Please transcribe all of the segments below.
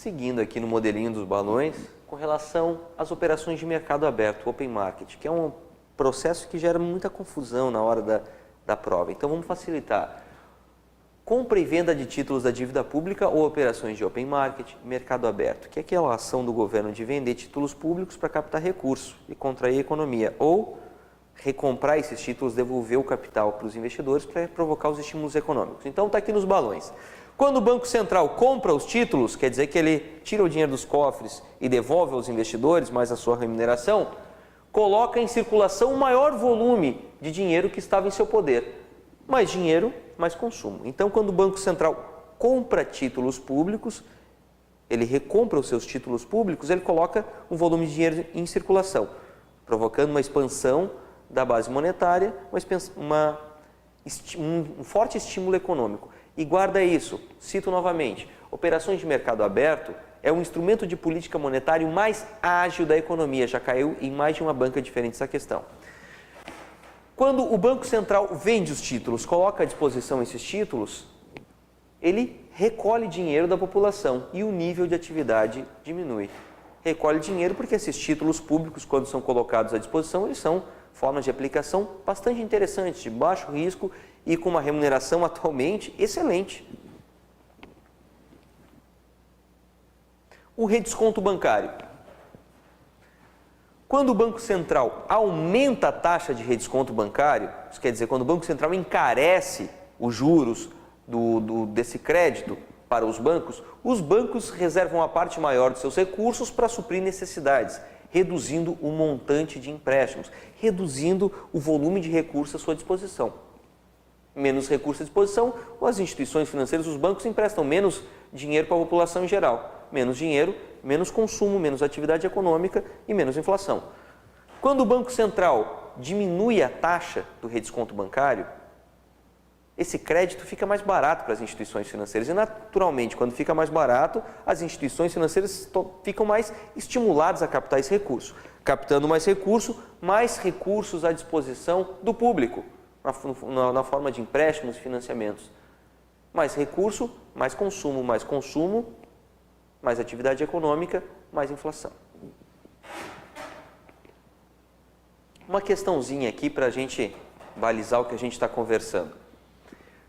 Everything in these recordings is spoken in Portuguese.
Seguindo aqui no modelinho dos balões, com relação às operações de mercado aberto, open market, que é um processo que gera muita confusão na hora da prova. Então vamos facilitar. Compra e venda de títulos da dívida pública ou operações de open market, mercado aberto, que é aquela ação do governo de vender títulos públicos para captar recurso e contrair a economia, ou recomprar esses títulos, devolver o capital para os investidores para provocar os estímulos econômicos. Então está aqui nos balões. Quando o Banco Central compra os títulos, quer dizer que ele tira o dinheiro dos cofres e devolve aos investidores mais a sua remuneração, coloca em circulação o maior volume de dinheiro que estava em seu poder. Mais dinheiro, mais consumo. Então, quando o Banco Central compra títulos públicos, ele recompra os seus títulos públicos, ele coloca um volume de dinheiro em circulação, provocando uma expansão da base monetária, um forte estímulo econômico. E guarda isso, cito novamente, operações de mercado aberto é um instrumento de política monetária mais ágil da economia, já caiu em mais de uma banca diferente essa questão. Quando o Banco Central vende os títulos, coloca à disposição esses títulos, ele recolhe dinheiro da população e o nível de atividade diminui. Recolhe dinheiro porque esses títulos públicos, quando são colocados à disposição, eles são formas de aplicação bastante interessantes, de baixo risco e com uma remuneração atualmente excelente. O redesconto bancário. Quando o Banco Central aumenta a taxa de redesconto bancário, isso quer dizer, quando o Banco Central encarece os juros desse crédito para os bancos reservam a parte maior de seus recursos para suprir necessidades, reduzindo o montante de empréstimos, reduzindo o volume de recursos à sua disposição. Menos recursos à disposição, as instituições financeiras, os bancos emprestam menos dinheiro para a população em geral. Menos dinheiro, menos consumo, menos atividade econômica e menos inflação. Quando o Banco Central diminui a taxa do redesconto bancário, esse crédito fica mais barato para as instituições financeiras. E, naturalmente, quando fica mais barato, as instituições financeiras ficam mais estimuladas a captar esse recurso. Captando mais recursos à disposição do público, na forma de empréstimos e financiamentos. Mais recurso, mais consumo, mais atividade econômica, mais inflação. Uma questãozinha aqui para a gente balizar o que a gente está conversando.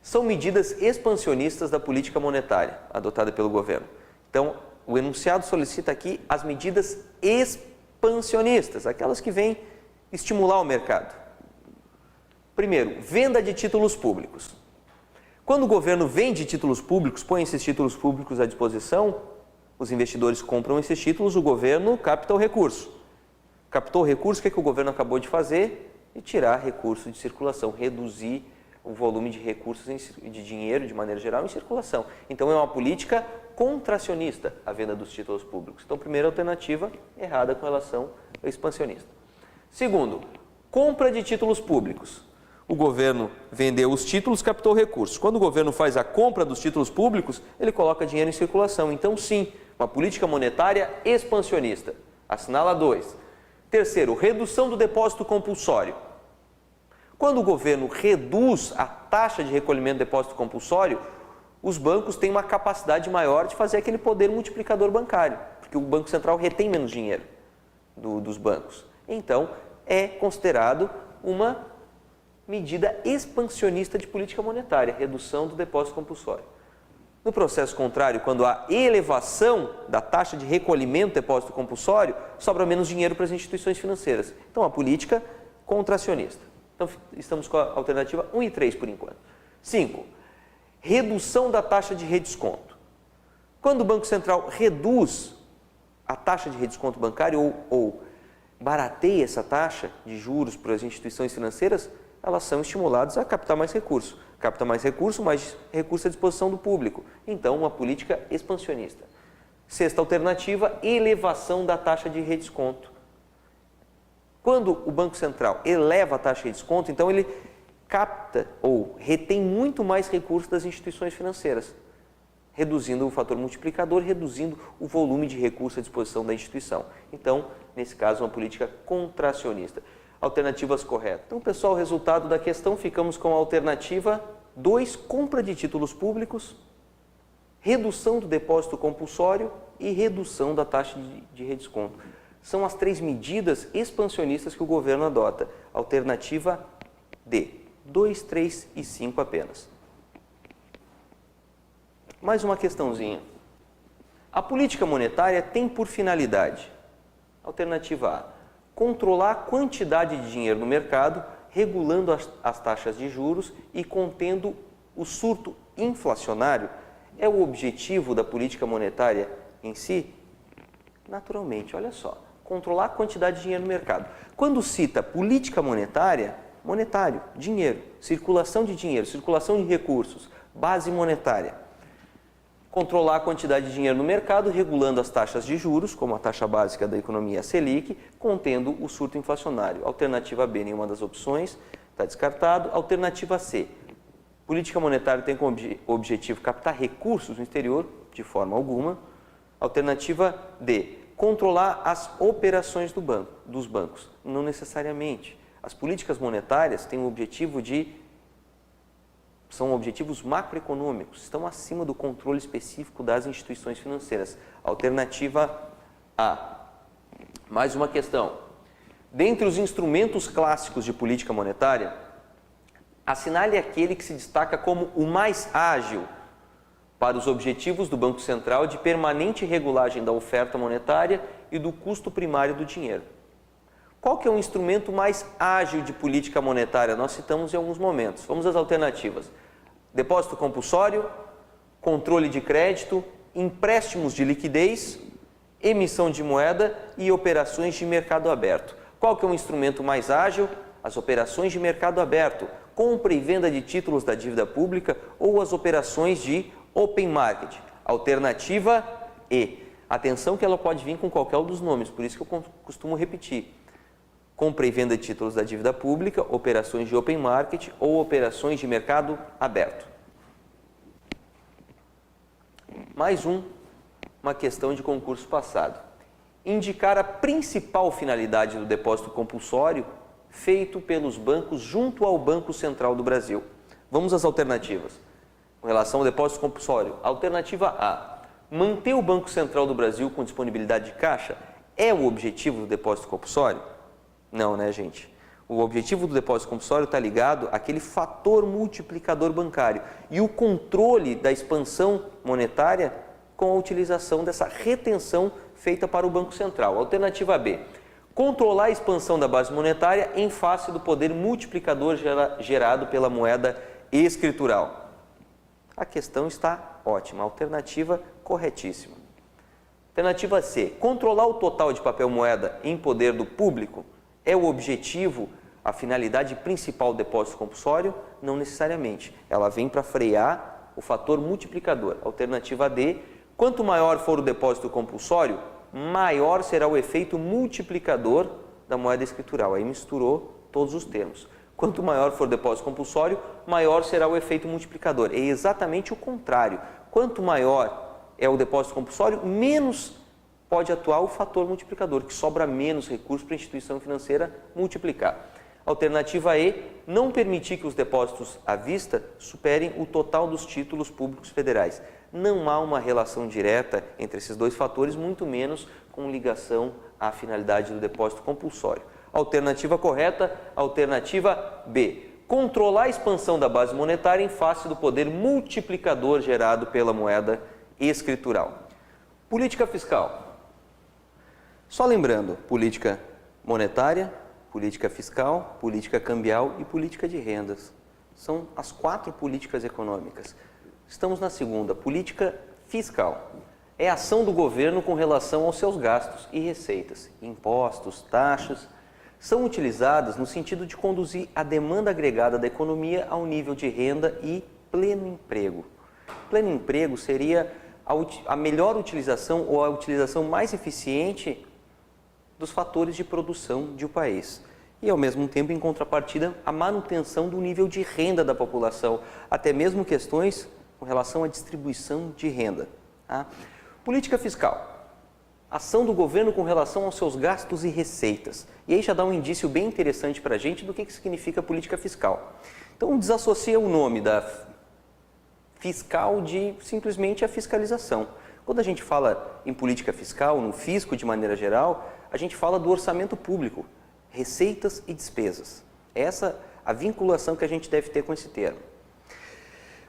São medidas expansionistas da política monetária adotada pelo governo. Então, o enunciado solicita aqui as medidas expansionistas, aquelas que vêm estimular o mercado. Primeiro, venda de títulos públicos. Quando o governo vende títulos públicos, põe esses títulos públicos à disposição, os investidores compram esses títulos, o governo capta o recurso. Captou o recurso, o que o governo acabou de fazer? E tirar recurso de circulação, reduzir o volume de recursos de dinheiro, de maneira geral, em circulação. Então, é uma política contracionista a venda dos títulos públicos. Então, primeira alternativa, errada com relação ao expansionista. Segundo, compra de títulos públicos. O governo vendeu os títulos, captou recursos. Quando o governo faz a compra dos títulos públicos, ele coloca dinheiro em circulação. Então, sim, uma política monetária expansionista. Assinala 2. Terceiro, redução do depósito compulsório. Quando o governo reduz a taxa de recolhimento do depósito compulsório, os bancos têm uma capacidade maior de fazer aquele poder multiplicador bancário, porque o Banco Central retém menos dinheiro dos bancos. Então, é considerado uma medida expansionista de política monetária, redução do depósito compulsório. No processo contrário, quando há elevação da taxa de recolhimento do depósito compulsório, sobra menos dinheiro para as instituições financeiras. Então, a política contracionista. Então, estamos com a alternativa 1 e 3 por enquanto. 5. Redução da taxa de redesconto. Quando o Banco Central reduz a taxa de redesconto bancário ou barateia essa taxa de juros para as instituições financeiras, elas são estimuladas a captar mais recurso. Capta mais recurso à disposição do público. Então, uma política expansionista. Sexta alternativa, elevação da taxa de redesconto. Quando o Banco Central eleva a taxa de desconto, então ele capta ou retém muito mais recursos das instituições financeiras, reduzindo o fator multiplicador, reduzindo o volume de recursos à disposição da instituição. Então, nesse caso, uma política contracionista. Alternativas corretas. Então, pessoal, o resultado da questão, ficamos com a alternativa 2, compra de títulos públicos, redução do depósito compulsório e redução da taxa de redesconto. São as 3 medidas expansionistas que o governo adota. Alternativa D, 2, 3 e 5 apenas. Mais uma questãozinha. A política monetária tem por finalidade, alternativa A, controlar a quantidade de dinheiro no mercado, regulando as taxas de juros e contendo o surto inflacionário. É o objetivo da política monetária em si? Naturalmente, olha só, controlar a quantidade de dinheiro no mercado. Quando cita política monetária, monetário, dinheiro, circulação de recursos, base monetária. Controlar a quantidade de dinheiro no mercado, regulando as taxas de juros, como a taxa básica da economia, a Selic, contendo o surto inflacionário. Alternativa B, nenhuma das opções, está descartado. Alternativa C, política monetária tem como objetivo captar recursos no exterior, de forma alguma. Alternativa D, controlar as operações dos bancos, não necessariamente. As políticas monetárias têm o objetivo são objetivos macroeconômicos, estão acima do controle específico das instituições financeiras. Alternativa A. Mais uma questão. Dentre os instrumentos clássicos de política monetária, assinale aquele que se destaca como o mais ágil para os objetivos do Banco Central de permanente regulagem da oferta monetária e do custo primário do dinheiro. Qual que é o instrumento mais ágil de política monetária? Nós citamos em alguns momentos. Vamos às alternativas. Depósito compulsório, controle de crédito, empréstimos de liquidez, emissão de moeda e operações de mercado aberto. Qual que é o instrumento mais ágil? As operações de mercado aberto, compra e venda de títulos da dívida pública ou as operações de open market. Alternativa E. Atenção que ela pode vir com qualquer um dos nomes, por isso que eu costumo repetir. Compra e venda de títulos da dívida pública, operações de open market ou operações de mercado aberto. Mais uma questão de concurso passado. Indicar a principal finalidade do depósito compulsório feito pelos bancos junto ao Banco Central do Brasil. Vamos às alternativas. Com relação ao depósito compulsório, alternativa A. Manter o Banco Central do Brasil com disponibilidade de caixa é o objetivo do depósito compulsório? Não, né, gente? O objetivo do depósito compulsório está ligado àquele fator multiplicador bancário e o controle da expansão monetária com a utilização dessa retenção feita para o Banco Central. Alternativa B. Controlar a expansão da base monetária em face do poder multiplicador gerado pela moeda escritural. A questão está ótima. Alternativa corretíssima. Alternativa C. Controlar o total de papel moeda em poder do público é o objetivo, a finalidade principal do depósito compulsório? Não necessariamente. Ela vem para frear o fator multiplicador. Alternativa D. Quanto maior for o depósito compulsório, maior será o efeito multiplicador da moeda escritural. Aí misturou todos os termos. Quanto maior for o depósito compulsório, maior será o efeito multiplicador. É exatamente o contrário. Quanto maior é o depósito compulsório, menos pode atuar o fator multiplicador, que sobra menos recursos para a instituição financeira multiplicar. Alternativa E, não permitir que os depósitos à vista superem o total dos títulos públicos federais. Não há uma relação direta entre esses dois fatores, muito menos com ligação à finalidade do depósito compulsório. Alternativa correta, alternativa B. Controlar a expansão da base monetária em face do poder multiplicador gerado pela moeda escritural. Política fiscal. Só lembrando, política monetária, política fiscal, política cambial e política de rendas. São as 4 políticas econômicas. Estamos na segunda, política fiscal. É a ação do governo com relação aos seus gastos e receitas. Impostos, taxas, são utilizadas no sentido de conduzir a demanda agregada da economia ao nível de renda e pleno emprego. Pleno emprego seria a melhor utilização ou a utilização mais eficiente dos fatores de produção de um país. E, ao mesmo tempo, em contrapartida, a manutenção do nível de renda da população, até mesmo questões com relação à distribuição de renda. Tá? Política fiscal. Ação do governo com relação aos seus gastos e receitas. E aí já dá um indício bem interessante para a gente do que significa política fiscal. Então, desassocia o nome da fiscal de simplesmente a fiscalização. Quando a gente fala em política fiscal, no fisco de maneira geral, a gente fala do orçamento público, receitas e despesas. Essa a vinculação que a gente deve ter com esse termo.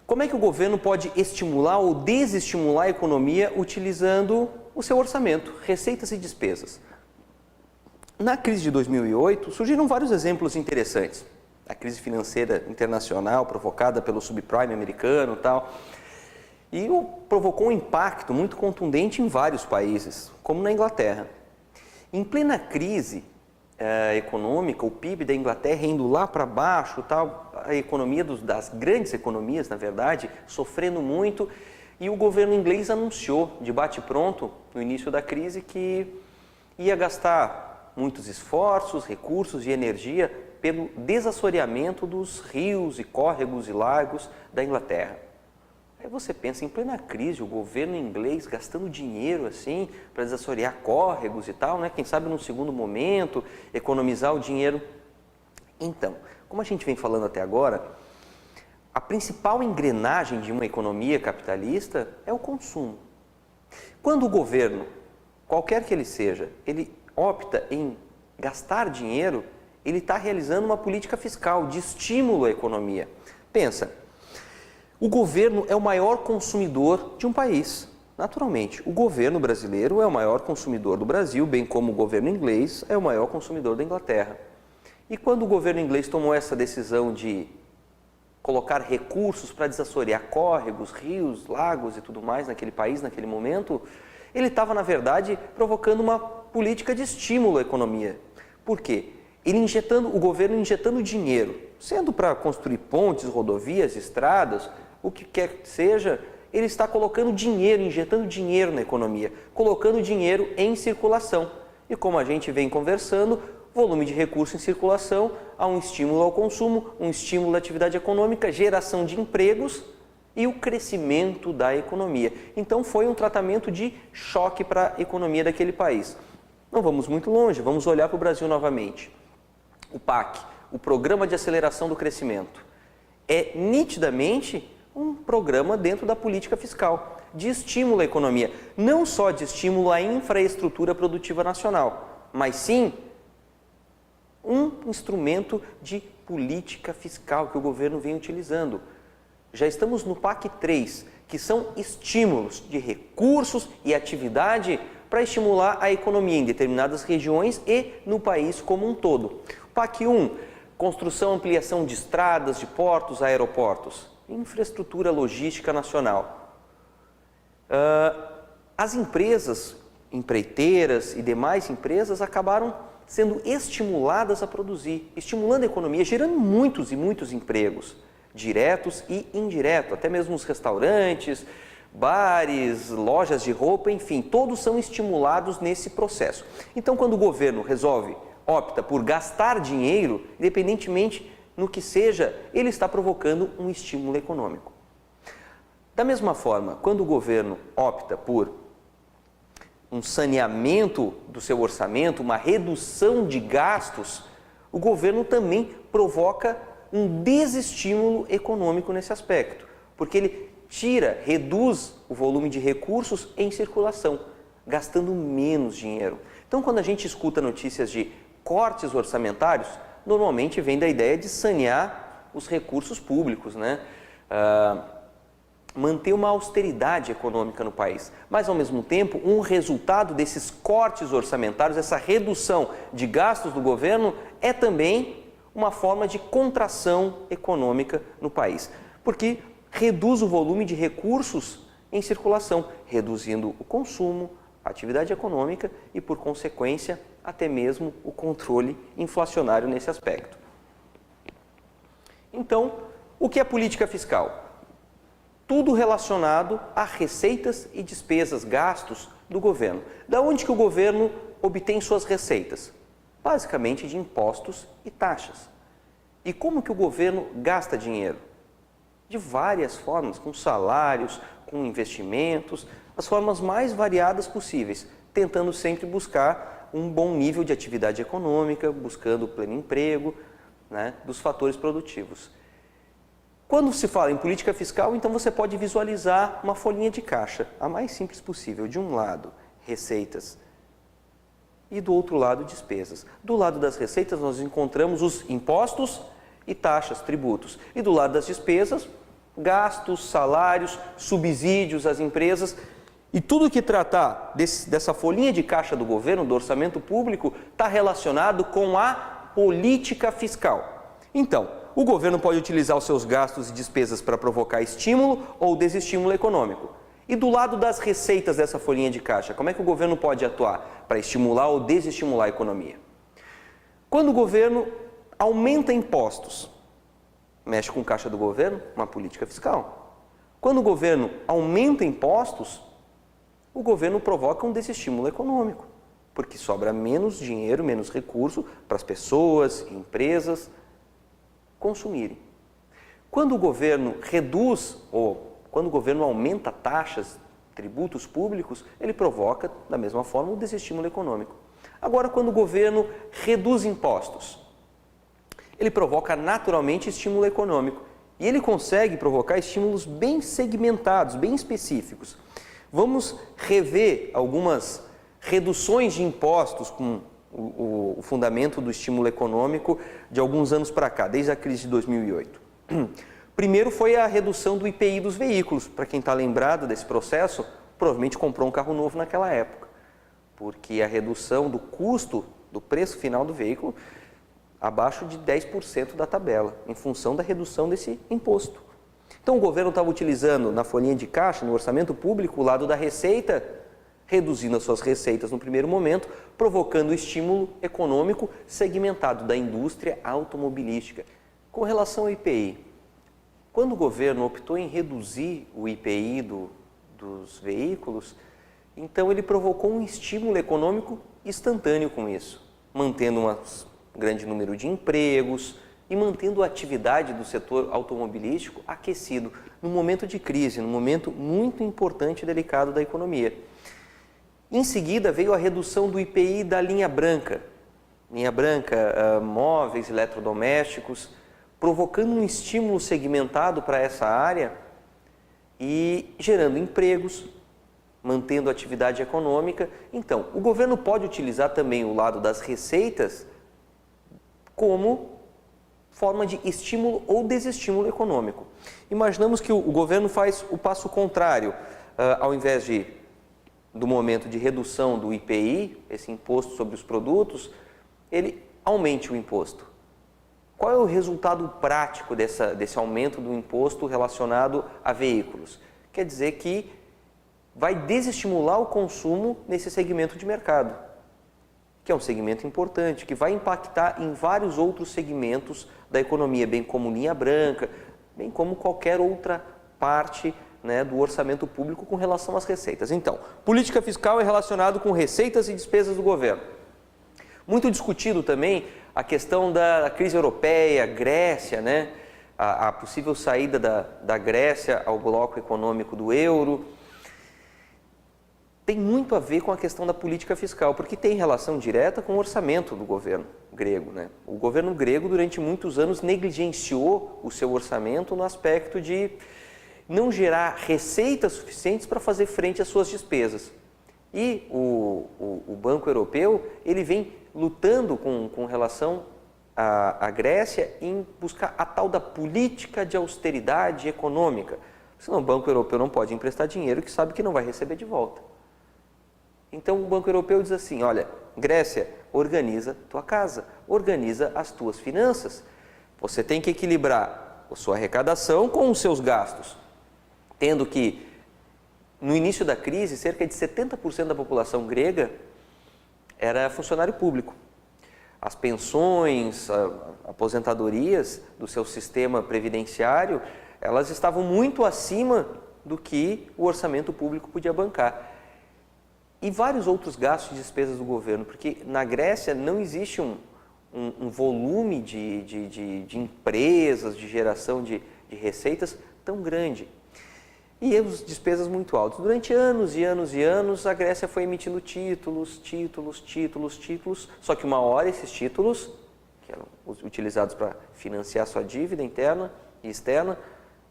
Como é que o governo pode estimular ou desestimular a economia utilizando o seu orçamento, receitas e despesas? Na crise de 2008, surgiram vários exemplos interessantes. A crise financeira internacional provocada pelo subprime americano e tal, e provocou um impacto muito contundente em vários países, como na Inglaterra. Em plena crise econômica, o PIB da Inglaterra indo lá para baixo, tal, a economia das grandes economias, na verdade, sofrendo muito, e o governo inglês anunciou de bate-pronto, no início da crise, que ia gastar muitos esforços, recursos e energia pelo desassoreamento dos rios e córregos e lagos da Inglaterra. Aí você pensa, em plena crise, o governo inglês gastando dinheiro assim para desassorear córregos e tal, né? Quem sabe num segundo momento, economizar o dinheiro. Então, como a gente vem falando até agora, a principal engrenagem de uma economia capitalista é o consumo. Quando o governo, qualquer que ele seja, ele opta em gastar dinheiro, ele está realizando uma política fiscal de estímulo à economia. Pensa, o governo é o maior consumidor de um país. Naturalmente, o governo brasileiro é o maior consumidor do Brasil, bem como o governo inglês é o maior consumidor da Inglaterra. E quando o governo inglês tomou essa decisão de colocar recursos para desassorear córregos, rios, lagos e tudo mais naquele país, naquele momento, ele estava, na verdade, provocando uma política de estímulo à economia. Por quê? O governo injetando dinheiro, sendo para construir pontes, rodovias, estradas, o que quer que seja, ele está colocando dinheiro, injetando dinheiro na economia, colocando dinheiro em circulação. E como a gente vem conversando, volume de recurso em circulação, há um estímulo ao consumo, um estímulo à atividade econômica, geração de empregos e o crescimento da economia. Então foi um tratamento de choque para a economia daquele país. Não vamos muito longe, vamos olhar para o Brasil novamente. O PAC, o Programa de Aceleração do Crescimento, é nitidamente um programa dentro da política fiscal, de estímulo à economia, não só de estímulo à infraestrutura produtiva nacional, mas sim um instrumento de política fiscal que o governo vem utilizando. Já estamos no PAC 3, que são estímulos de recursos e atividade para estimular a economia em determinadas regiões e no país como um todo. PAC 1, construção e ampliação de estradas, de portos, aeroportos, infraestrutura logística nacional. As empresas, empreiteiras e demais empresas acabaram sendo estimuladas a produzir, estimulando a economia, gerando muitos e muitos empregos, diretos e indiretos, até mesmo os restaurantes, bares, lojas de roupa, enfim, todos são estimulados nesse processo. Então, quando o governo opta por gastar dinheiro, independentemente no que seja, ele está provocando um estímulo econômico. Da mesma forma, quando o governo opta por um saneamento do seu orçamento, uma redução de gastos, o governo também provoca um desestímulo econômico nesse aspecto, porque ele reduz o volume de recursos em circulação, gastando menos dinheiro. Então, quando a gente escuta notícias de cortes orçamentários, normalmente vem da ideia de sanear os recursos públicos, né? Manter uma austeridade econômica no país. Mas, ao mesmo tempo, um resultado desses cortes orçamentários, essa redução de gastos do governo, é também uma forma de contração econômica no país, porque reduz o volume de recursos em circulação, reduzindo o consumo, a atividade econômica e, por consequência, até mesmo o controle inflacionário nesse aspecto. Então, o que é política fiscal? Tudo relacionado a receitas e despesas, gastos do governo. Da onde que o governo obtém suas receitas? Basicamente de impostos e taxas. E como que o governo gasta dinheiro? De várias formas, com salários, com investimentos, as formas mais variadas possíveis, tentando sempre buscar um bom nível de atividade econômica, buscando o pleno emprego, né, dos fatores produtivos. Quando se fala em política fiscal, então você pode visualizar uma folhinha de caixa, a mais simples possível. De um lado, receitas e do outro lado, despesas. Do lado das receitas, nós encontramos os impostos e taxas, tributos. E do lado das despesas, gastos, salários, subsídios às empresas. E tudo que tratar dessa folhinha de caixa do governo, do orçamento público, está relacionado com a política fiscal. Então, o governo pode utilizar os seus gastos e despesas para provocar estímulo ou desestímulo econômico. E do lado das receitas dessa folhinha de caixa, como é que o governo pode atuar para estimular ou desestimular a economia? Quando o governo aumenta impostos, mexe com a caixa do governo, uma política fiscal. Quando o governo aumenta impostos, o governo provoca um desestímulo econômico, porque sobra menos dinheiro, menos recurso para as pessoas, empresas consumirem. Quando o governo reduz ou quando o governo aumenta taxas, tributos públicos, ele provoca, da mesma forma, o desestímulo econômico. Agora, quando o governo reduz impostos, ele provoca naturalmente estímulo econômico. E ele consegue provocar estímulos bem segmentados, bem específicos. Vamos rever algumas reduções de impostos com o fundamento do estímulo econômico de alguns anos para cá, desde a crise de 2008. Primeiro foi a redução do IPI dos veículos. Para quem está lembrado desse processo, provavelmente comprou um carro novo naquela época, porque a redução do custo, do preço final do veículo, abaixo de 10% da tabela, em função da redução desse imposto. Então o governo estava utilizando na folhinha de caixa, no orçamento público, o lado da receita, reduzindo as suas receitas no primeiro momento, provocando estímulo econômico segmentado da indústria automobilística. Com relação ao IPI, quando o governo optou em reduzir o IPI dos veículos, então ele provocou um estímulo econômico instantâneo com isso, mantendo um grande número de empregos e mantendo a atividade do setor automobilístico aquecido num momento de crise, num momento muito importante e delicado da economia. Em seguida veio a redução do IPI da linha branca, móveis, eletrodomésticos, provocando um estímulo segmentado para essa área e gerando empregos, mantendo a atividade econômica. Então, o governo pode utilizar também o lado das receitas como forma de estímulo ou desestímulo econômico. Imaginamos que o governo faz o passo contrário, ao invés do momento de redução do IPI, esse imposto sobre os produtos, ele aumente o imposto. Qual é o resultado prático desse aumento do imposto relacionado a veículos? Quer dizer que vai desestimular o consumo nesse segmento de mercado, que é um segmento importante, que vai impactar em vários outros segmentos da economia, bem como linha branca, bem como qualquer outra parte, né, do orçamento público com relação às receitas. Então, política fiscal é relacionado com receitas e despesas do governo. Muito discutido também a questão da crise europeia, Grécia, né, a possível saída da Grécia ao bloco econômico do euro. Tem muito a ver com a questão da política fiscal, porque tem relação direta com o orçamento do governo grego, né? O governo grego, durante muitos anos, negligenciou o seu orçamento no aspecto de não gerar receitas suficientes para fazer frente às suas despesas. E o Banco Europeu, ele vem lutando com relação à Grécia em buscar a tal da política de austeridade econômica. Senão o Banco Europeu não pode emprestar dinheiro que sabe que não vai receber de volta. Então o Banco Europeu diz assim, olha, Grécia, organiza tua casa, organiza as tuas finanças. Você tem que equilibrar a sua arrecadação com os seus gastos, tendo que, no início da crise, cerca de 70% da população grega era funcionário público. As pensões, aposentadorias do seu sistema previdenciário, elas estavam muito acima do que o orçamento público podia bancar. E vários outros gastos e despesas do governo, porque na Grécia não existe um volume de empresas, de geração de receitas tão grande. E as despesas muito altas. Durante anos e anos e anos, a Grécia foi emitindo títulos, só que uma hora esses títulos, que eram utilizados para financiar sua dívida interna e externa,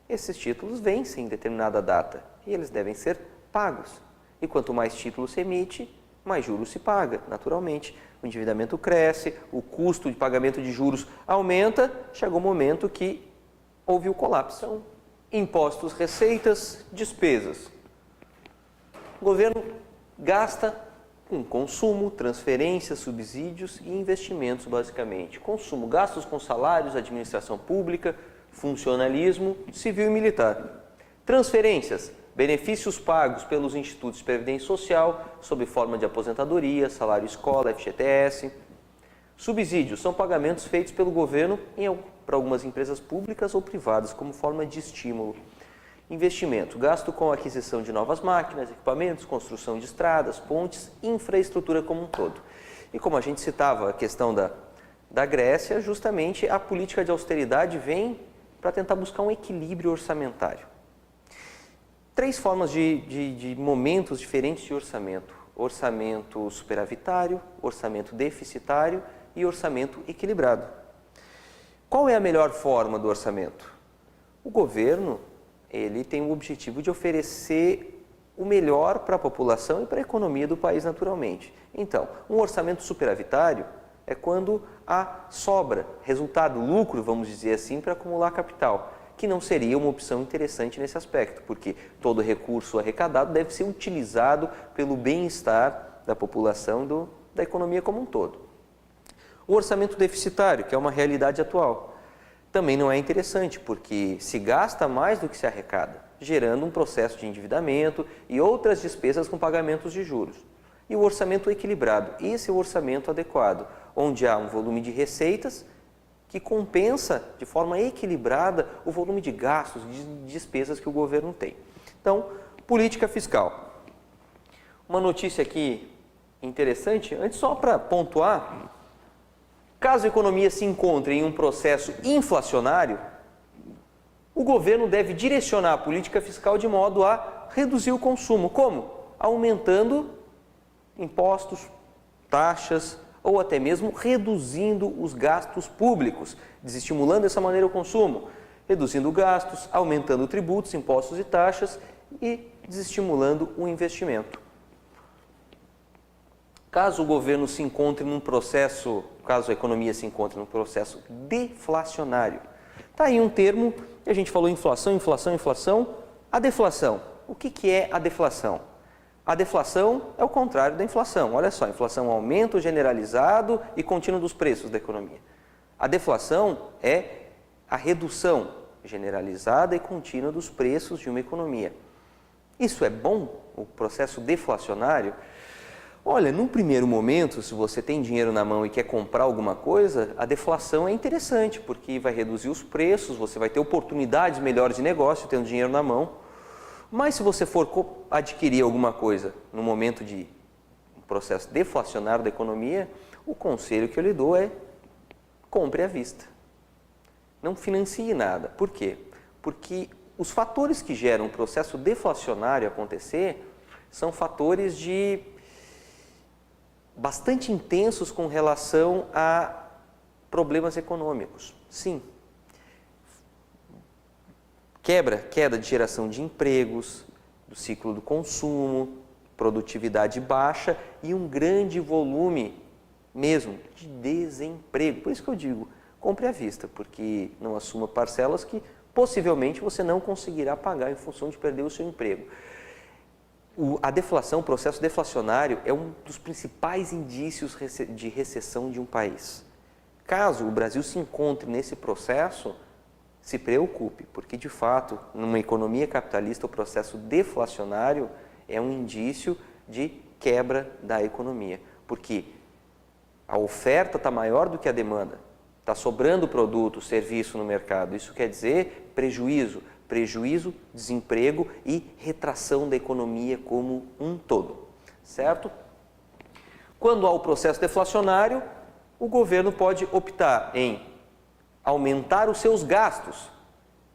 esses títulos vencem em determinada data e eles devem ser pagos. E quanto mais títulos se emite, mais juros se paga, naturalmente. O endividamento cresce, o custo de pagamento de juros aumenta, chegou o momento que houve o colapso. Então, impostos, receitas, despesas. O governo gasta com consumo, transferências, subsídios e investimentos, basicamente. Consumo, gastos com salários, administração pública, funcionalismo, civil e militar. Transferências, benefícios pagos pelos institutos de previdência social, sob forma de aposentadoria, salário escola, FGTS. Subsídios são pagamentos feitos pelo governo para algumas empresas públicas ou privadas, como forma de estímulo. Investimento, gasto com a aquisição de novas máquinas, equipamentos, construção de estradas, pontes, infraestrutura como um todo. E como a gente citava a questão da Grécia, justamente a política de austeridade vem para tentar buscar um equilíbrio orçamentário. 3 formas de momentos diferentes de orçamento. Orçamento superavitário, orçamento deficitário e orçamento equilibrado. Qual é a melhor forma do orçamento? O governo ele tem o objetivo de oferecer o melhor para a população e para a economia do país naturalmente. Então, um orçamento superavitário é quando há sobra, resultado, lucro, vamos dizer assim, para acumular capital, que não seria uma opção interessante nesse aspecto, porque todo recurso arrecadado deve ser utilizado pelo bem-estar da população e da economia como um todo. O orçamento deficitário, que é uma realidade atual, também não é interessante, porque se gasta mais do que se arrecada, gerando um processo de endividamento e outras despesas com pagamentos de juros. E o orçamento equilibrado, esse é o orçamento adequado, onde há um volume de receitas que compensa de forma equilibrada o volume de gastos, de despesas que o governo tem. Então, política fiscal. Uma notícia aqui interessante, antes só para pontuar, caso a economia se encontre em um processo inflacionário, o governo deve direcionar a política fiscal de modo a reduzir o consumo. Como? Aumentando impostos, taxas ou até mesmo reduzindo os gastos públicos, desestimulando dessa maneira o consumo, reduzindo gastos, aumentando tributos, impostos e taxas e desestimulando o investimento. Caso o governo se encontre num processo, caso a economia se encontre num processo deflacionário. Está aí um termo, a gente falou inflação, inflação, inflação. A deflação. O que é a deflação? A deflação é o contrário da inflação. Olha só, a inflação é um aumento generalizado e contínuo dos preços da economia. A deflação é a redução generalizada e contínua dos preços de uma economia. Isso é bom, o processo deflacionário? Olha, num primeiro momento, se você tem dinheiro na mão e quer comprar alguma coisa, a deflação é interessante, porque vai reduzir os preços, você vai ter oportunidades melhores de negócio tendo dinheiro na mão. Mas se você for adquirir alguma coisa no momento de um processo deflacionário da economia, o conselho que eu lhe dou é compre à vista. Não financie nada. Por quê? Porque os fatores que geram o processo deflacionário acontecer são fatores bastante intensos com relação a problemas econômicos. Sim. Queda de geração de empregos, do ciclo do consumo, produtividade baixa e um grande volume mesmo de desemprego. Por isso que eu digo, compre à vista, porque não assuma parcelas que possivelmente você não conseguirá pagar em função de perder o seu emprego. A deflação, o processo deflacionário é um dos principais indícios de recessão de um país. Caso o Brasil se encontre nesse processo, se preocupe, porque de fato, numa economia capitalista, o processo deflacionário é um indício de quebra da economia, porque a oferta está maior do que a demanda, está sobrando produto, serviço no mercado, isso quer dizer prejuízo, desemprego e retração da economia como um todo, certo? Quando há o processo deflacionário, o governo pode optar em aumentar os seus gastos.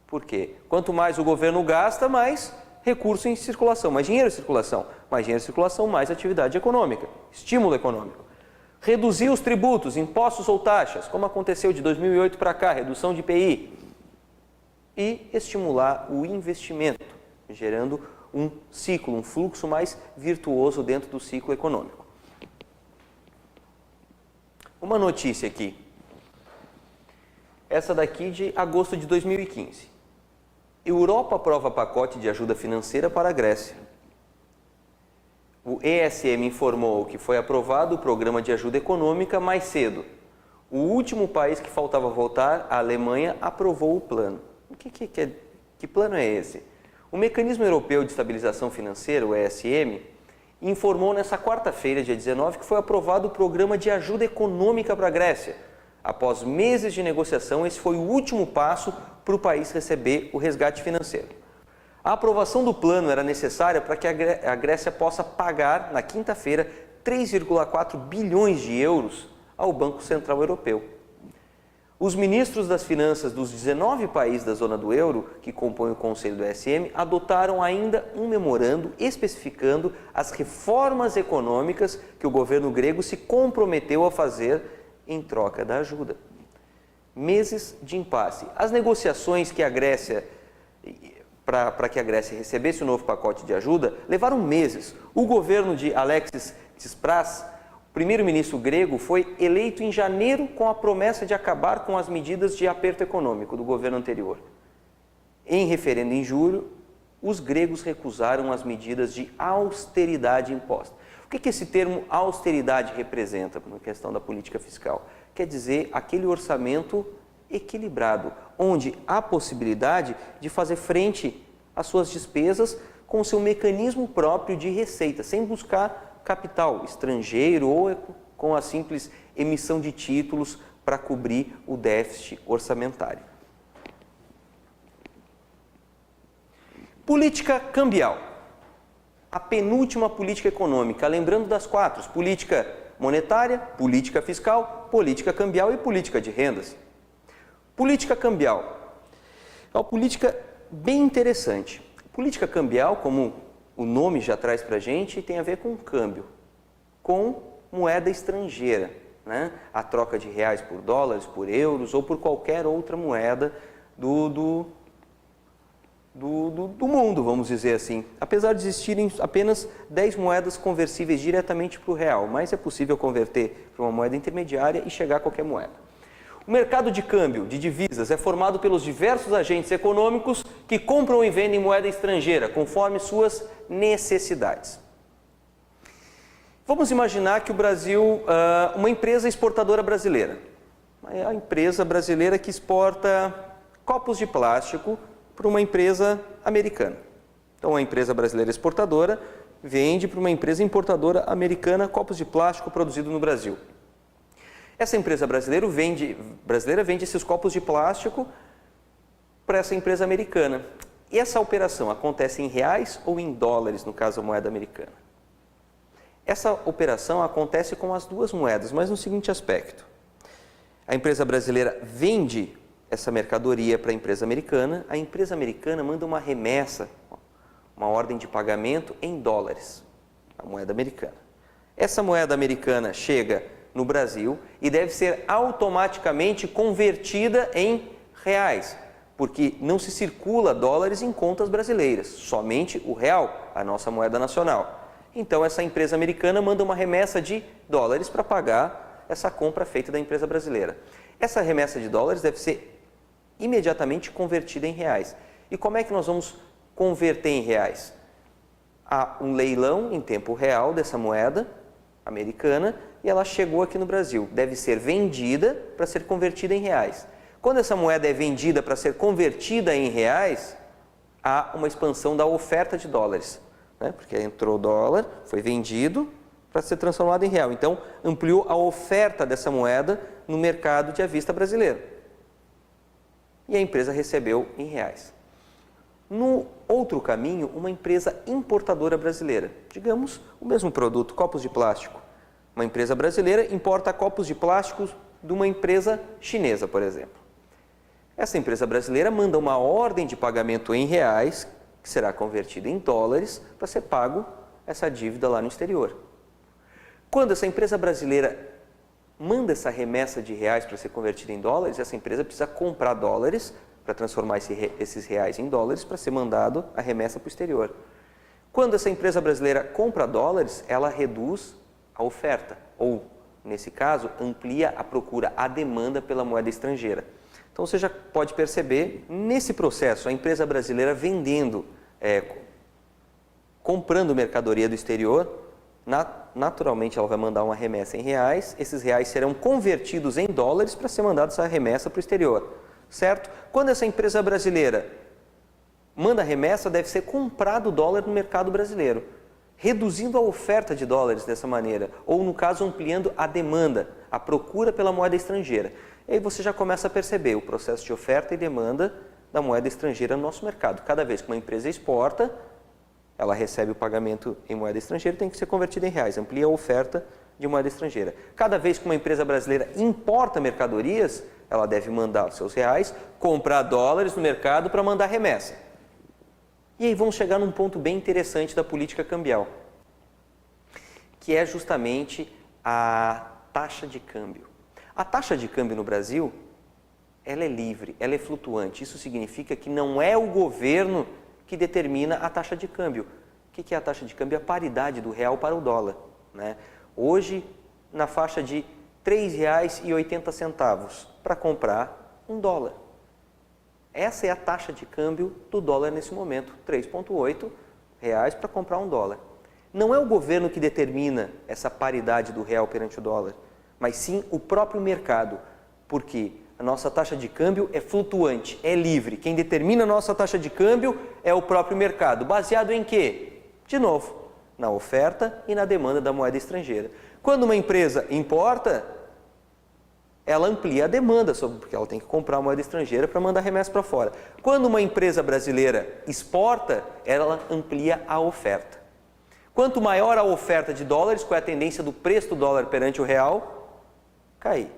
Por quê? Quanto mais o governo gasta, mais recurso em circulação, mais dinheiro em circulação. Mais dinheiro em circulação, mais atividade econômica, estímulo econômico. Reduzir os tributos, impostos ou taxas, como aconteceu de 2008 para cá, redução de IPI. e estimular o investimento, gerando um ciclo, um fluxo mais virtuoso dentro do ciclo econômico. Uma notícia aqui, essa daqui de agosto de 2015. Europa aprova pacote de ajuda financeira para a Grécia. O ESM informou que foi aprovado o programa de ajuda econômica mais cedo. O último país que faltava votar, a Alemanha, aprovou o plano. Que plano é esse? O Mecanismo Europeu de Estabilização Financeira, o ESM, informou nessa quarta-feira, dia 19, que foi aprovado o programa de ajuda econômica para a Grécia. Após meses de negociação, esse foi o último passo para o país receber o resgate financeiro. A aprovação do plano era necessária para que a Grécia possa pagar, na quinta-feira, 3,4 bilhões de euros ao Banco Central Europeu. Os ministros das finanças dos 19 países da zona do euro, que compõem o Conselho do ESM, adotaram ainda um memorando especificando as reformas econômicas que o governo grego se comprometeu a fazer em troca da ajuda. Meses de impasse. As negociações que a Grécia, para que a Grécia recebesse o novo pacote de ajuda, levaram meses. O governo de Alexis Tsipras, primeiro-ministro grego, foi eleito em janeiro com a promessa de acabar com as medidas de aperto econômico do governo anterior. Em referendo em julho, os gregos recusaram as medidas de austeridade imposta. O que esse termo austeridade representa na questão da política fiscal? Quer dizer, aquele orçamento equilibrado, onde há possibilidade de fazer frente às suas despesas com o seu mecanismo próprio de receita, sem buscar capital estrangeiro ou com a simples emissão de títulos para cobrir o déficit orçamentário. Política cambial. A penúltima política econômica, lembrando das quatro: política monetária, política fiscal, política cambial e política de rendas. Política cambial. É uma política bem interessante. Política cambial, como o nome já traz para a gente, tem a ver com câmbio, com moeda estrangeira, né? A troca de reais por dólares, por euros ou por qualquer outra moeda do mundo, vamos dizer assim. Apesar de existirem apenas 10 moedas conversíveis diretamente para o real, mas é possível converter para uma moeda intermediária e chegar a qualquer moeda. O mercado de câmbio de divisas é formado pelos diversos agentes econômicos que compram e vendem moeda estrangeira, conforme suas necessidades. Vamos imaginar que o Brasil, uma empresa exportadora brasileira, a empresa brasileira que exporta copos de plástico para uma empresa americana. Então, a empresa brasileira exportadora vende para uma empresa importadora americana copos de plástico produzidos no Brasil. Essa empresa brasileira vende esses copos de plástico para essa empresa americana. E essa operação acontece em reais ou em dólares, no caso a moeda americana? Essa operação acontece com as duas moedas, mas no seguinte aspecto: a empresa brasileira vende essa mercadoria para a empresa americana manda uma remessa, uma ordem de pagamento em dólares, a moeda americana. Essa moeda americana chega no Brasil e deve ser automaticamente convertida em reais, porque não se circula dólares em contas brasileiras, somente o real, a nossa moeda nacional. Então, essa empresa americana manda uma remessa de dólares para pagar essa compra feita da empresa brasileira. Essa remessa de dólares deve ser imediatamente convertida em reais. E como é que nós vamos converter em reais? Há um leilão em tempo real dessa moeda americana e ela chegou aqui no Brasil. Deve ser vendida para ser convertida em reais. Quando essa moeda é vendida para ser convertida em reais, há uma expansão da oferta de dólares, né? Porque entrou dólar, foi vendido para ser transformado em real. Então, ampliou a oferta dessa moeda no mercado de à vista brasileiro. E a empresa recebeu em reais. No outro caminho, uma empresa importadora brasileira, digamos o mesmo produto, copos de plástico. Uma empresa brasileira importa copos de plástico de uma empresa chinesa, por exemplo. Essa empresa brasileira manda uma ordem de pagamento em reais, que será convertida em dólares, para ser pago essa dívida lá no exterior. Quando essa empresa brasileira manda essa remessa de reais para ser convertida em dólares, essa empresa precisa comprar dólares para transformar esses reais em dólares para ser mandado a remessa para o exterior. Quando essa empresa brasileira compra dólares, ela reduz a oferta, ou, nesse caso, amplia a procura, a demanda pela moeda estrangeira. Então, você já pode perceber, nesse processo, a empresa brasileira vendendo, comprando mercadoria do exterior, naturalmente ela vai mandar uma remessa em reais, esses reais serão convertidos em dólares para ser mandada essa remessa para o exterior, certo? Quando essa empresa brasileira manda remessa, deve ser comprado dólar no mercado brasileiro, reduzindo a oferta de dólares dessa maneira, ou no caso ampliando a demanda, a procura pela moeda estrangeira. E aí você já começa a perceber o processo de oferta e demanda da moeda estrangeira no nosso mercado. Cada vez que uma empresa exporta, ela recebe o pagamento em moeda estrangeira, tem que ser convertido em reais, amplia a oferta de moeda estrangeira. Cada vez que uma empresa brasileira importa mercadorias, ela deve mandar os seus reais, comprar dólares no mercado para mandar remessa. E aí vamos chegar num ponto bem interessante da política cambial, que é justamente a taxa de câmbio. A taxa de câmbio no Brasil, ela é livre, ela é flutuante. Isso significa que não é o governo que determina a taxa de câmbio. O que é a taxa de câmbio? A paridade do real para o dólar, né? Hoje, na faixa de R$ 3,80 para comprar um dólar. Essa é a taxa de câmbio do dólar nesse momento, R$ 3,8 para comprar um dólar. Não é o governo que determina essa paridade do real perante o dólar, mas sim o próprio mercado, porque a nossa taxa de câmbio é flutuante, é livre. Quem determina a nossa taxa de câmbio é o próprio mercado. Baseado em quê? De novo, na oferta e na demanda da moeda estrangeira. Quando uma empresa importa, ela amplia a demanda, porque ela tem que comprar a moeda estrangeira para mandar remessa para fora. Quando uma empresa brasileira exporta, ela amplia a oferta. Quanto maior a oferta de dólares, qual é a tendência do preço do dólar perante o real? Cair.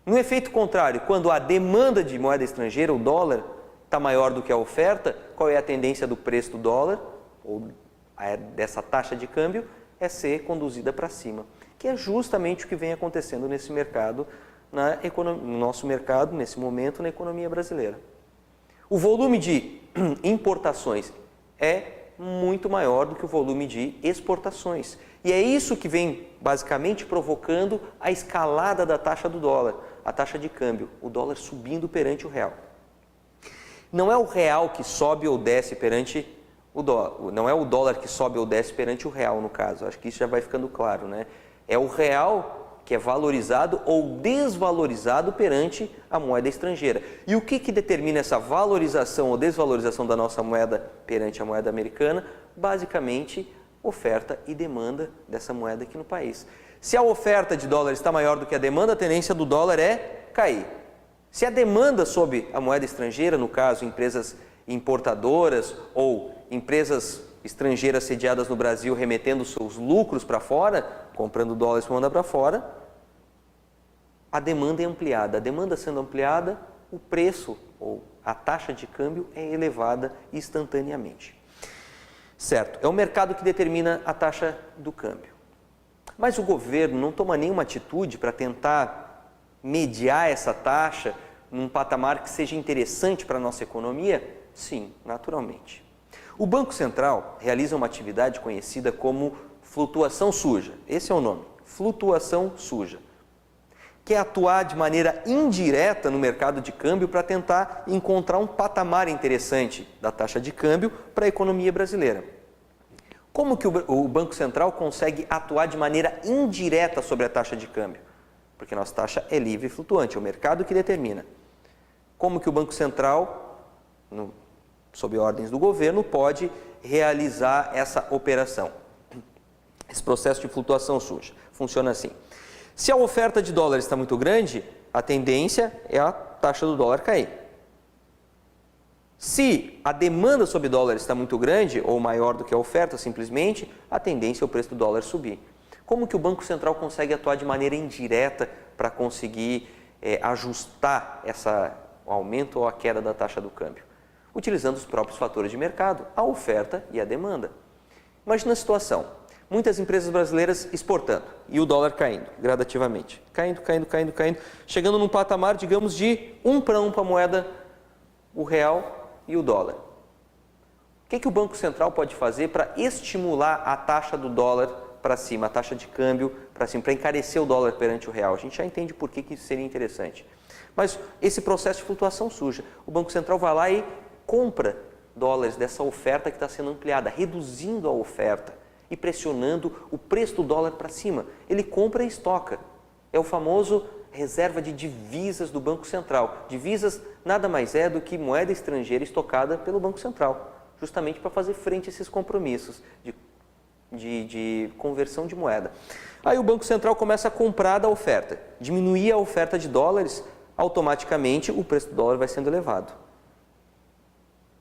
No efeito contrário, quando a demanda de moeda estrangeira, o dólar, está maior do que a oferta, qual é a tendência do preço do dólar, ou dessa taxa de câmbio, é ser conduzida para cima, que é justamente o que vem acontecendo nesse mercado, no nosso mercado, nesse momento, na economia brasileira. O volume de importações é muito maior do que o volume de exportações. E é isso que vem basicamente provocando a escalada da taxa do dólar, a taxa de câmbio, o dólar subindo perante o real. Não é o real que sobe ou desce perante o dólar, não é o dólar que sobe ou desce perante o real, no caso, acho que isso já vai ficando claro, né? É o real que é valorizado ou desvalorizado perante a moeda estrangeira. E o que determina essa valorização ou desvalorização da nossa moeda perante a moeda americana? Basicamente, oferta e demanda dessa moeda aqui no país. Se a oferta de dólar está maior do que a demanda, a tendência do dólar é cair. Se a demanda sob a moeda estrangeira, no caso, empresas importadoras ou empresas estrangeiras sediadas no Brasil remetendo seus lucros para fora, comprando dólares para mandar para fora, a demanda é ampliada. A demanda sendo ampliada, o preço ou a taxa de câmbio é elevada instantaneamente. Certo, é o mercado que determina a taxa do câmbio. Mas o governo não toma nenhuma atitude para tentar mediar essa taxa num patamar que seja interessante para a nossa economia? Sim, naturalmente. O Banco Central realiza uma atividade conhecida como flutuação suja. Esse é o nome, flutuação suja. Que é atuar de maneira indireta no mercado de câmbio para tentar encontrar um patamar interessante da taxa de câmbio para a economia brasileira. Como que o Banco Central consegue atuar de maneira indireta sobre a taxa de câmbio? Porque a nossa taxa é livre e flutuante, é o mercado que determina. Como que o Banco Central, sob ordens do governo, pode realizar essa operação? Esse processo de flutuação suja funciona assim. Se a oferta de dólares está muito grande, a tendência é a taxa do dólar cair. Se a demanda sobre dólares está muito grande, ou maior do que a oferta simplesmente, a tendência é o preço do dólar subir. Como que o Banco Central consegue atuar de maneira indireta para conseguir ajustar o aumento ou a queda da taxa do câmbio? Utilizando os próprios fatores de mercado, a oferta e a demanda. Imagina a situação, muitas empresas brasileiras exportando e o dólar caindo gradativamente, caindo, chegando num patamar, digamos, de 1 para 1 para a moeda o real e o dólar. O que o Banco Central pode fazer para estimular a taxa do dólar para cima, a taxa de câmbio para cima, para encarecer o dólar perante o real? A gente já entende por que isso seria interessante. Mas esse processo de flutuação surge. O Banco Central vai lá e compra dólares dessa oferta que está sendo ampliada, reduzindo a oferta e pressionando o preço do dólar para cima. Ele compra e estoca. É o famoso reserva de divisas do Banco Central. Divisas nada mais é do que moeda estrangeira estocada pelo Banco Central, justamente para fazer frente a esses compromissos de conversão de moeda. Aí o Banco Central começa a comprar da oferta, diminuir a oferta de dólares, automaticamente o preço do dólar vai sendo elevado.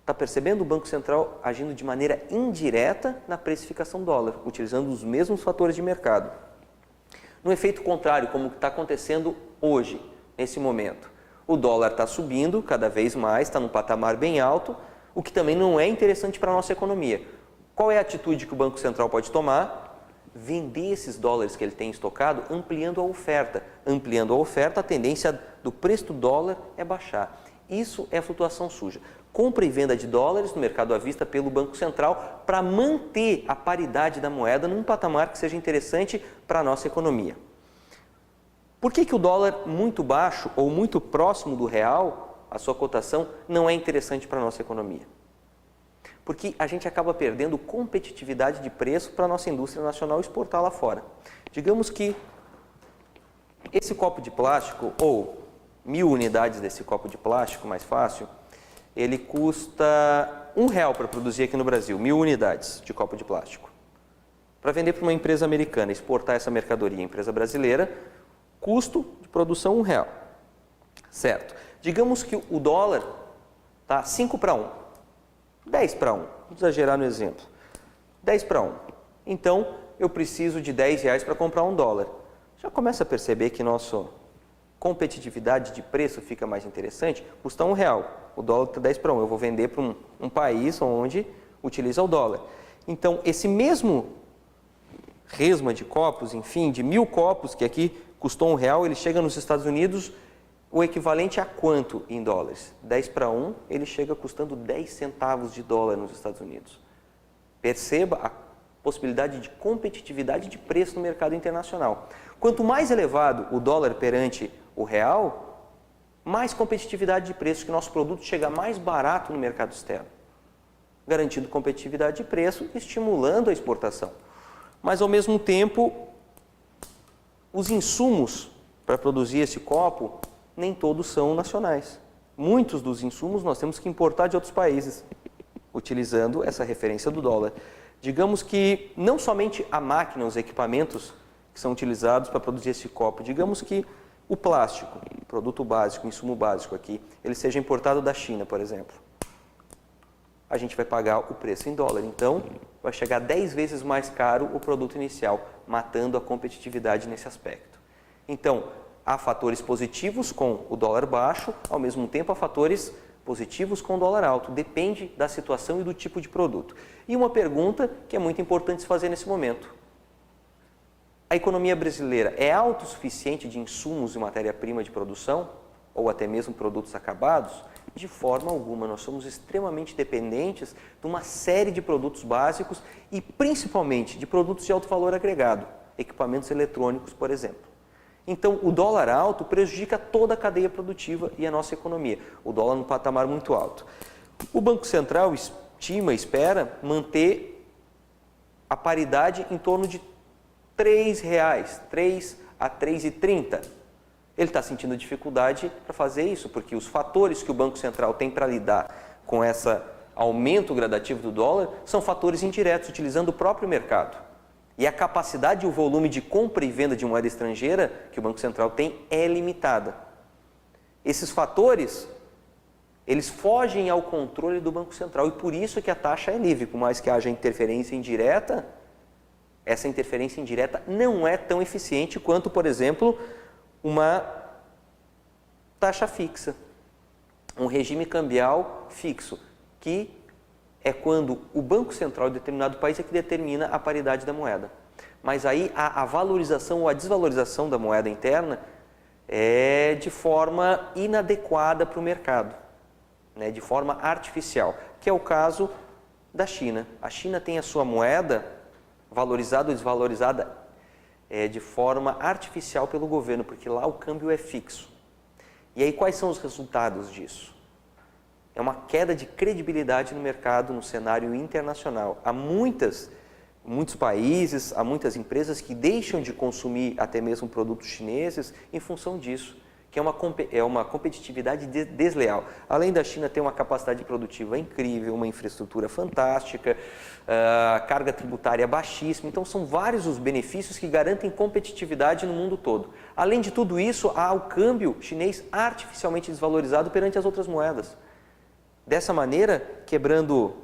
Está percebendo o Banco Central agindo de maneira indireta na precificação do dólar, utilizando os mesmos fatores de mercado. No efeito contrário, como está acontecendo hoje, nesse momento, o dólar está subindo cada vez mais, está num patamar bem alto, o que também não é interessante para a nossa economia. Qual é a atitude que o Banco Central pode tomar? Vender esses dólares que ele tem estocado, ampliando a oferta. Ampliando a oferta, a tendência do preço do dólar é baixar. Isso é a flutuação suja. Compra e venda de dólares no mercado à vista pelo Banco Central para manter a paridade da moeda num patamar que seja interessante para a nossa economia. Por que o dólar muito baixo ou muito próximo do real, a sua cotação, não é interessante para a nossa economia? Porque a gente acaba perdendo competitividade de preço para a nossa indústria nacional exportar lá fora. Digamos que esse copo de plástico, ou 1000 unidades desse copo de plástico, mais fácil, ele custa R$1 para produzir aqui no Brasil, 1000 unidades de copo de plástico. Para vender para uma empresa americana, exportar essa mercadoria, empresa brasileira, custo de produção R$1. Certo. Digamos que o dólar está 5 para 1, 10 para 1, vamos exagerar no exemplo, 10 para 1. Então, eu preciso de R$10 para comprar $1. Já começa a perceber que nossa competitividade de preço fica mais interessante? Custa R$1, o dólar está 10 para 1, eu vou vender para um país onde utiliza o dólar. Então, esse mesmo resma de copos, enfim, de 1000 copos, que aqui custou R$1, ele chega nos Estados Unidos, o equivalente a quanto em dólares? 10 para 1, ele chega custando 10 centavos de dólar nos Estados Unidos. Perceba a possibilidade de competitividade de preço no mercado internacional. Quanto mais elevado o dólar perante o real, mais competitividade de preço, que nosso produto chega mais barato no mercado externo, garantindo competitividade de preço, estimulando a exportação. Mas, ao mesmo tempo, os insumos para produzir esse copo, nem todos são nacionais. Muitos dos insumos nós temos que importar de outros países, utilizando essa referência do dólar. Digamos que não somente a máquina, os equipamentos que são utilizados para produzir esse copo, digamos que o plástico, produto básico, insumo básico aqui, ele seja importado da China, por exemplo. A gente vai pagar o preço em dólar, então vai chegar 10 vezes mais caro o produto inicial, matando a competitividade nesse aspecto. Então, há fatores positivos com o dólar baixo, ao mesmo tempo há fatores positivos com o dólar alto, depende da situação e do tipo de produto. E uma pergunta que é muito importante se fazer nesse momento. A economia brasileira é autossuficiente de insumos e matéria-prima de produção, ou até mesmo produtos acabados? De forma alguma, nós somos extremamente dependentes de uma série de produtos básicos e principalmente de produtos de alto valor agregado, equipamentos eletrônicos, por exemplo. Então, o dólar alto prejudica toda a cadeia produtiva e a nossa economia. O dólar num patamar muito alto. O Banco Central estima, espera manter a paridade em torno de R$3, 3 a 3,30. Ele está sentindo dificuldade para fazer isso, porque os fatores que o Banco Central tem para lidar com esse aumento gradativo do dólar são fatores indiretos, utilizando o próprio mercado. E a capacidade e o volume de compra e venda de moeda estrangeira que o Banco Central tem é limitada. Esses fatores, eles fogem ao controle do Banco Central e por isso que a taxa é livre. Por mais que haja interferência indireta, essa interferência indireta não é tão eficiente quanto, por exemplo, uma taxa fixa, um regime cambial fixo, que é quando o Banco Central de determinado país é que determina a paridade da moeda. Mas aí a valorização ou a desvalorização da moeda interna é de forma inadequada para o mercado. né, de forma artificial, que é o caso da China. A China tem a sua moeda valorizada ou desvalorizada de forma artificial pelo governo, porque lá o câmbio é fixo. E aí quais são os resultados disso? É uma queda de credibilidade no mercado, no cenário internacional. Há muitos países, há muitas empresas que deixam de consumir até mesmo produtos chineses em função disso, que é uma competitividade desleal. Além da China ter uma capacidade produtiva incrível, uma infraestrutura fantástica, carga tributária baixíssima, então são vários os benefícios que garantem competitividade no mundo todo. Além de tudo isso, há o câmbio chinês artificialmente desvalorizado perante as outras moedas. Dessa maneira, quebrando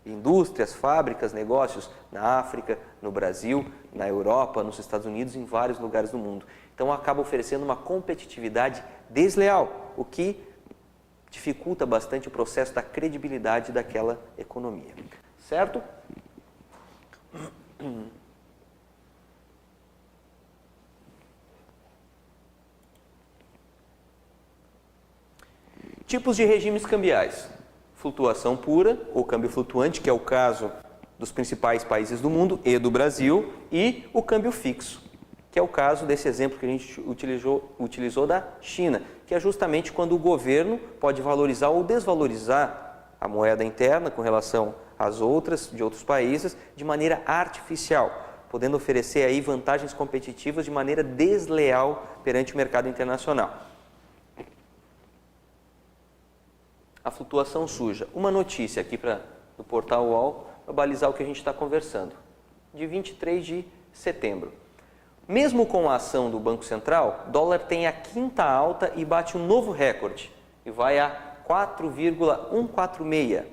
indústrias, fábricas, negócios na África, no Brasil, na Europa, nos Estados Unidos, em vários lugares do mundo. Então acaba oferecendo uma competitividade desleal, o que dificulta bastante o processo da credibilidade daquela economia. Certo? Tipos de regimes cambiais. Flutuação pura, ou câmbio flutuante, que é o caso dos principais países do mundo e do Brasil, e o câmbio fixo, que é o caso desse exemplo que a gente utilizou da China, que é justamente quando o governo pode valorizar ou desvalorizar a moeda interna com relação às outras, de outros países, de maneira artificial, podendo oferecer aí vantagens competitivas de maneira desleal perante o mercado internacional. A flutuação suja. Uma notícia aqui do portal UOL para balizar o que a gente está conversando. De 23 de setembro. Mesmo com a ação do Banco Central, dólar tem a quinta alta e bate um novo recorde. E vai a 4,146.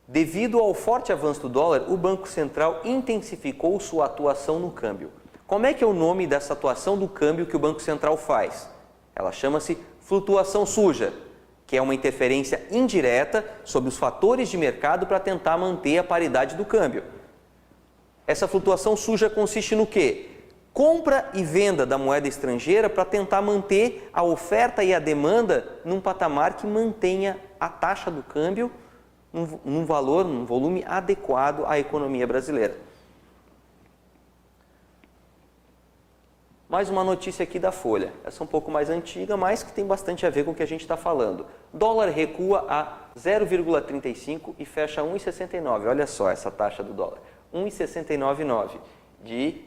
Devido ao forte avanço do dólar, o Banco Central intensificou sua atuação no câmbio. Como é que é o nome dessa atuação do câmbio que o Banco Central faz? Ela chama-se flutuação suja, que é uma interferência indireta sobre os fatores de mercado para tentar manter a paridade do câmbio. Essa flutuação suja consiste no quê? Compra e venda da moeda estrangeira para tentar manter a oferta e a demanda num patamar que mantenha a taxa do câmbio num volume adequado à economia brasileira. Mais uma notícia aqui da Folha. Essa é um pouco mais antiga, mas que tem bastante a ver com o que a gente está falando. Dólar recua a 0,35 e fecha a 1,69. Olha só essa taxa do dólar. 1,699 de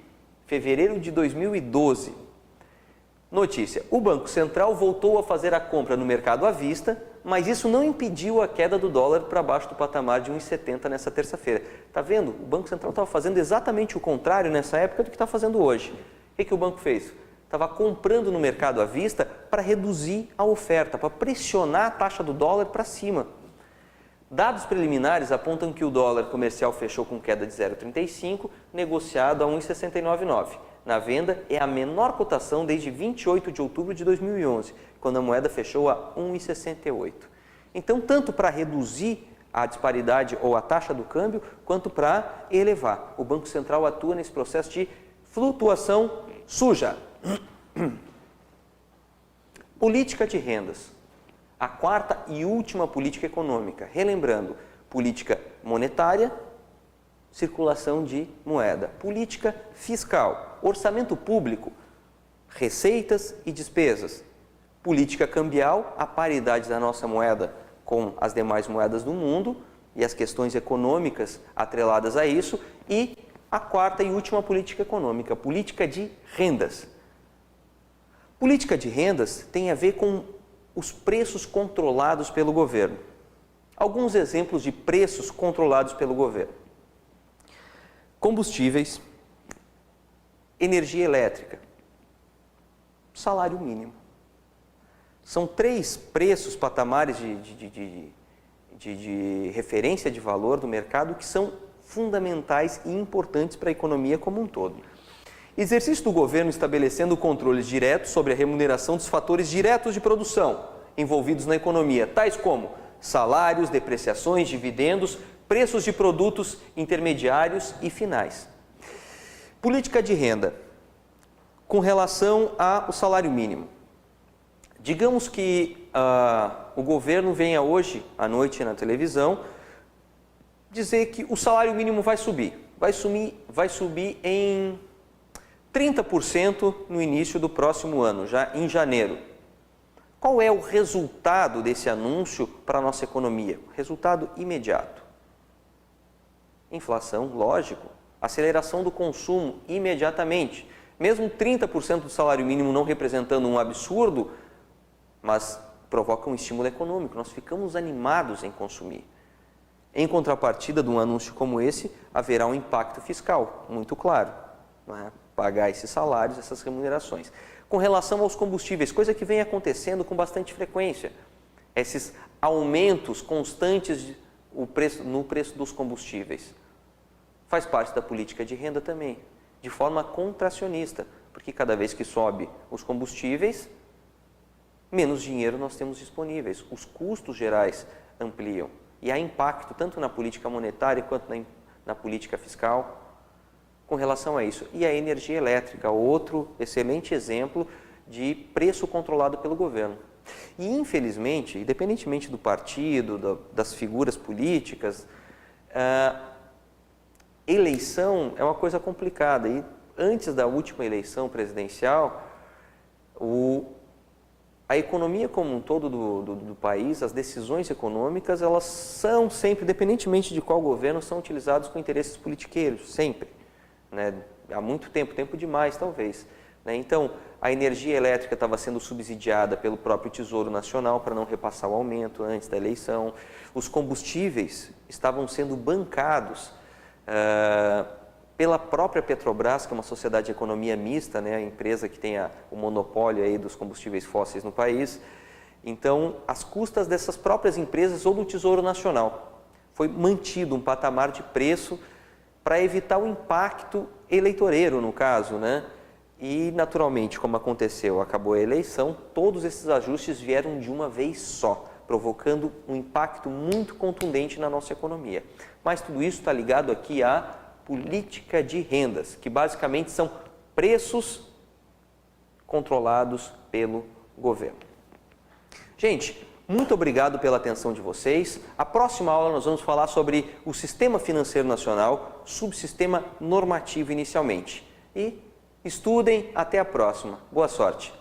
fevereiro de 2012. Notícia. O Banco Central voltou a fazer a compra no mercado à vista, mas isso não impediu a queda do dólar para baixo do patamar de 1,70 nessa terça-feira. Está vendo? O Banco Central estava fazendo exatamente o contrário nessa época do que está fazendo hoje. O que o banco fez? Estava comprando no mercado à vista para reduzir a oferta, para pressionar a taxa do dólar para cima. Dados preliminares apontam que o dólar comercial fechou com queda de 0,35, negociado a 1,699. Na venda, é a menor cotação desde 28 de outubro de 2011, quando a moeda fechou a 1,68. Então, tanto para reduzir a disparidade ou a taxa do câmbio, quanto para elevar. O Banco Central atua nesse processo de flutuação suja. Política de rendas. A quarta e última política econômica. Relembrando, política monetária, circulação de moeda. Política fiscal, orçamento público, receitas e despesas. Política cambial, a paridade da nossa moeda com as demais moedas do mundo e as questões econômicas atreladas a isso. E a quarta e última política econômica, política de rendas. Política de rendas tem a ver com os preços controlados pelo governo. Alguns exemplos de preços controlados pelo governo. Combustíveis, energia elétrica, salário mínimo. São três preços, patamares de referência de valor do mercado que são fundamentais e importantes para a economia como um todo. Exercício do governo estabelecendo controles diretos sobre a remuneração dos fatores diretos de produção envolvidos na economia, tais como salários, depreciações, dividendos, preços de produtos intermediários e finais. Política de renda. Com relação ao salário mínimo. Digamos que o governo venha hoje à noite na televisão dizer que o salário mínimo vai subir em 30% no início do próximo ano, já em janeiro. Qual é o resultado desse anúncio para a nossa economia? Resultado imediato. Inflação, lógico. Aceleração do consumo imediatamente. Mesmo 30% do salário mínimo não representando um absurdo, mas provoca um estímulo econômico. Nós ficamos animados em consumir. Em contrapartida de um anúncio como esse, haverá um impacto fiscal, muito claro. Não é? Pagar esses salários, essas remunerações. Com relação aos combustíveis, coisa que vem acontecendo com bastante frequência. Esses aumentos constantes no preço dos combustíveis. Faz parte da política de renda também, de forma contracionista, porque cada vez que sobe os combustíveis, menos dinheiro nós temos disponíveis, os custos gerais ampliam. E há impacto tanto na política monetária quanto na política fiscal com relação a isso. E a energia elétrica, outro excelente exemplo de preço controlado pelo governo. E infelizmente, independentemente do partido, das figuras políticas, eleição é uma coisa complicada. E antes da última eleição presidencial, a economia como um todo do país, as decisões econômicas, elas são sempre, independentemente de qual governo, são utilizadas com interesses politiqueiros, sempre. Né? Há muito tempo demais talvez. Né? Então, a energia elétrica estava sendo subsidiada pelo próprio Tesouro Nacional para não repassar o aumento antes da eleição. Os combustíveis estavam sendo bancados pela própria Petrobras, que é uma sociedade de economia mista, né? A empresa que tem o monopólio aí dos combustíveis fósseis no país. Então, às custas dessas próprias empresas ou do Tesouro Nacional, foi mantido um patamar de preço para evitar o impacto eleitoreiro, no caso, né? E, naturalmente, como aconteceu, acabou a eleição, todos esses ajustes vieram de uma vez só, provocando um impacto muito contundente na nossa economia. Mas tudo isso está ligado aqui à política de rendas, que basicamente são preços controlados pelo governo. Gente, muito obrigado pela atenção de vocês. A próxima aula nós vamos falar sobre o Sistema Financeiro Nacional, subsistema normativo inicialmente. E estudem, até a próxima. Boa sorte!